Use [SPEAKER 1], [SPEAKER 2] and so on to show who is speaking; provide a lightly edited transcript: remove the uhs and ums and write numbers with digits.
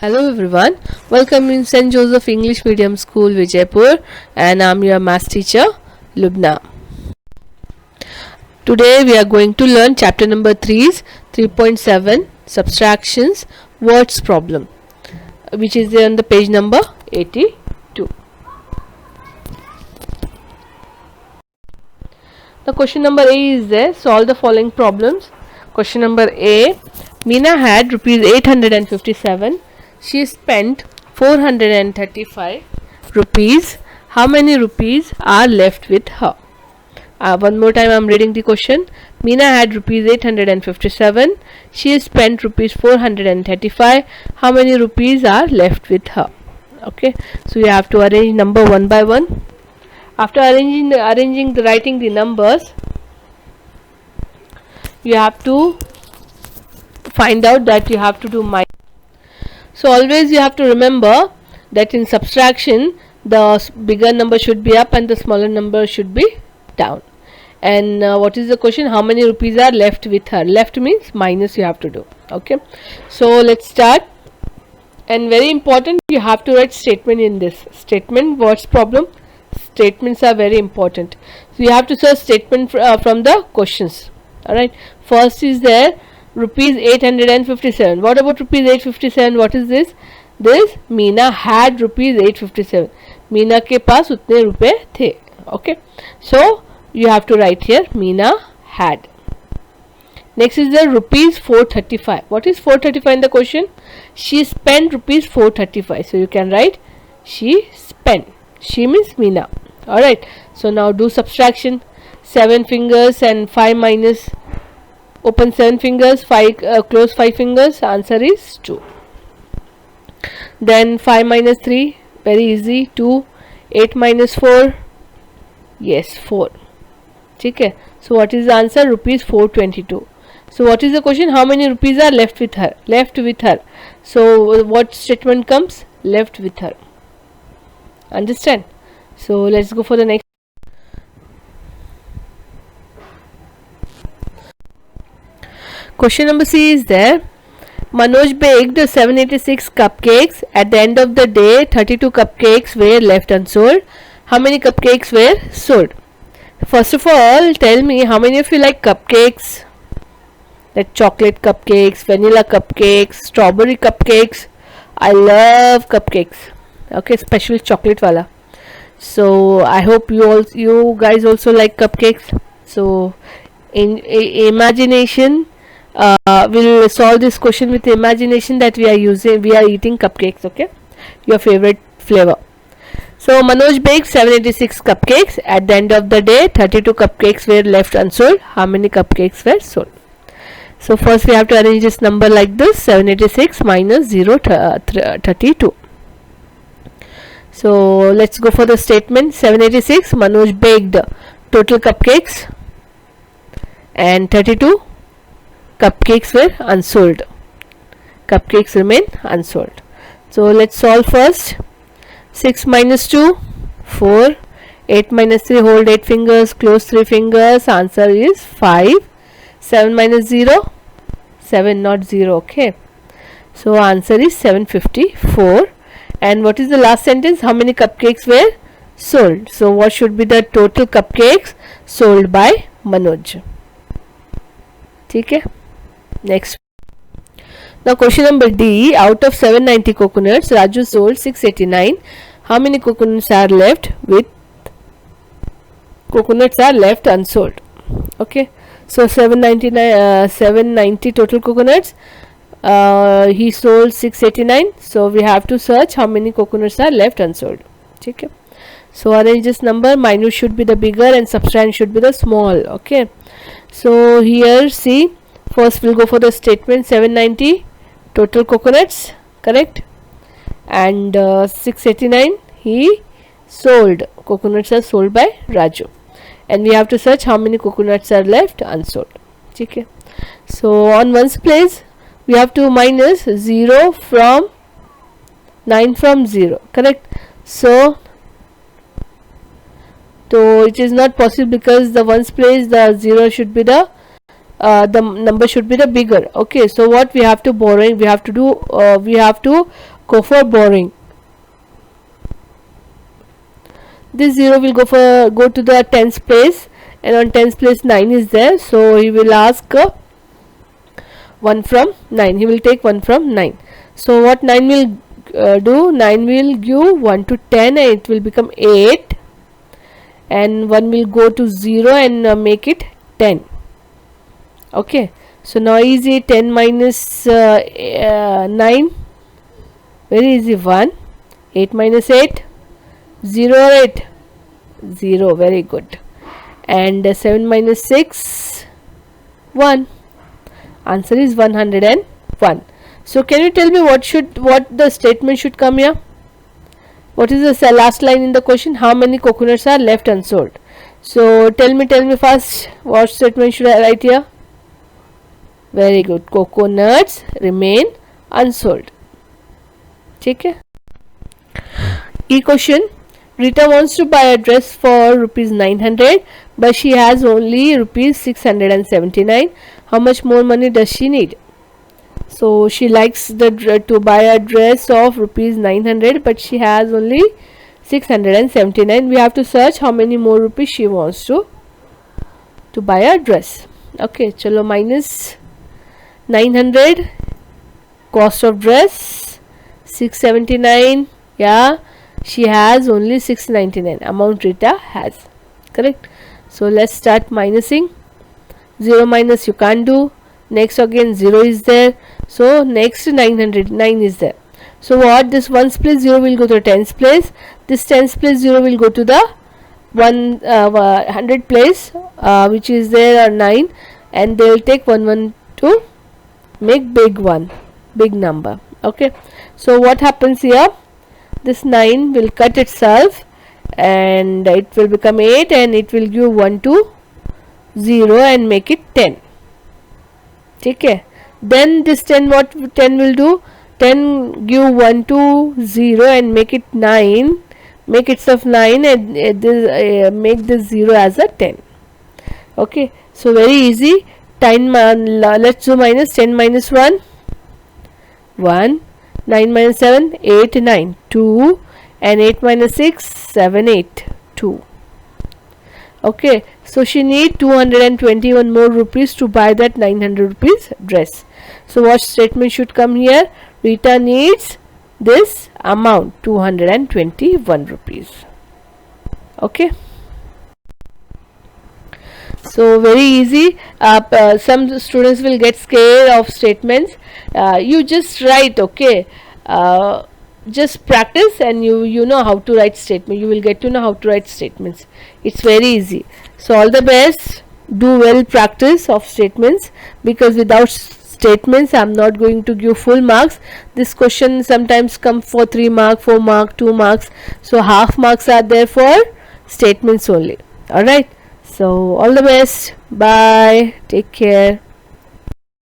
[SPEAKER 1] Hello everyone, welcome in St. Joseph English Medium School, Vijaypur, and I'm your maths teacher, Lubna. Today we are going to learn chapter number 3.7 Subtractions Words Problem, which is there on the page number 82. The question number A is there. Solve the following problems. Question number A, Meena had rupees 857. She spent 435 rupees. How many rupees are left with her? One more time I am reading the question. Meena had rupees 857. She spent rupees 435. How many rupees are left with her? Okay, so you have to arrange number one by one. After writing the numbers, you have to find out that you have to do minus. So always you have to remember that in subtraction the bigger number should be up and the smaller number should be down. And what is the question? How many rupees are left with her? Left means minus you have to do. Okay, so let's start. And very important, you have to write statement in this. Statement words problem. Statements are very important. So you have to search statement from the questions. Alright, first is there rupees 857. What about rupees 857? What is this? This Meena had rupees 857. Meena के पास उतने रुपए थे. Okay, so you have to write here Meena had. Next is the rupees 435. What is 435 in the question? She spent rupees 435. So you can write she spent. She means Meena. Alright, so now do subtraction. 7 fingers and 5 minus. Open 7 fingers, 5 close 5 fingers. Answer is 2. Then 5 minus 3, very easy, 2. 8 minus 4, yes, 4. Okay, so what is the answer? Rupees 422. So what is the question? How many rupees are left with her? Left with her. So what statement comes? Left with her. Understand? So let's go for the next. Question number C is there. Manoj baked 786 cupcakes. At the end of the day, 32 cupcakes were left unsold. How many cupcakes were sold? First of all, tell me how many of you like cupcakes? Like chocolate cupcakes, vanilla cupcakes, strawberry cupcakes. I love cupcakes. Okay, especially chocolate wala. So I hope you guys also like cupcakes. So in imagination, we'll solve this question with imagination that we are eating cupcakes. Okay, your favorite flavor. So Manoj baked 786 cupcakes. At the end of the day, 32 cupcakes were left unsold. How many cupcakes were sold? So first we have to arrange this number like this. 786 minus 32. So let's go for the statement. 786 Manoj baked total cupcakes and 32 cupcakes were unsold. Cupcakes remain unsold. So let's solve first. 6 minus 2, 4. 8 minus 3, hold 8 fingers, close 3 fingers. Answer is 5. 7 minus 0, 7, not 0. Okay, so answer is 754. And what is the last sentence? How many cupcakes were sold? So what should be the total cupcakes sold by Manoj? Okay, next. Now question number D. Out of 790 coconuts, Raju sold 689. How many coconuts are left with? Coconuts are left unsold. Okay, so 790 total coconuts. He sold 689. So we have to search how many coconuts are left unsold. Okay, so arrange this number. Minus should be the bigger and subtrahend should be the small. Okay, so here see, first we'll go for the statement. 790 total coconuts, correct, and 689 he sold. Coconuts are sold by Raju, and we have to search how many coconuts are left unsold. Okay, so on ones place we have to minus 0 from 9 from 0, correct. So it is not possible because the ones place the 0 should be the the number should be the bigger. Okay, so what we have to borrowing, we have to do, we have to go for borrowing. This 0 will go to the tens place, and on tens place 9 is there, so he will ask 1 from 9. He will take 1 from 9. So what 9 will do? 9 will give 1 to 10 and it will become 8, and 1 will go to 0 and make it 10. Okay, so now easy. 10 minus 9, very easy. 1. 8 minus 8, 0 or 8? 0, very good. And 7 minus 6, 1. Answer is 101. So can you tell me what the statement should come here? What is the last line in the question? How many coconuts are left unsold? So tell me first, what statement should I write here? Very good. Coconuts remain unsold. Okay. E question. Rita wants to buy a dress for rupees 900, but she has only rupees 679. How much more money does she need? So she likes to buy a dress of rupees 900, but she has only 679. We have to search how many more rupees she wants to buy a dress. Okay, chalo, minus 900, cost of dress 679. Yeah, she has only 699 amount Rita has. Correct. So let's start minusing. 0 minus you can't do. Next again 0 is there. So next 900, 9 is there. So what, this 1's place 0 will go to the 10's place. This 10's place 0 will go to the 100 place, which is there 9, and they will take 1 to make big number. Okay, so what happens here? This 9 will cut itself and it will become 8, and it will give 1 to 0 and make it 10. Okay, then this 10, what 10 will do? 10 give 1 to 0 and make it 9, make itself 9, and make this 0 as a 10. Okay, so very easy. 10, let's do minus. 10 minus 1, 1. 9 minus 7, 8, 9, 2, and 8 minus 6, 7, 8, 2. Okay, so she need 221 more rupees to buy that 900 rupees dress. So what statement should come here? Rita needs this amount, 221 rupees. Okay. So very easy. Some students will get scared of statements. You just write. Okay, just practice, and you know how to write statement. You will get to know how to write statements. It's very easy. So all the best. Do well practice of statements, because without statements I'm not going to give full marks. This question sometimes come for 3 mark, 4 mark, 2 marks. So half marks are there for statements only. Alright. So all the best. Bye. Take care.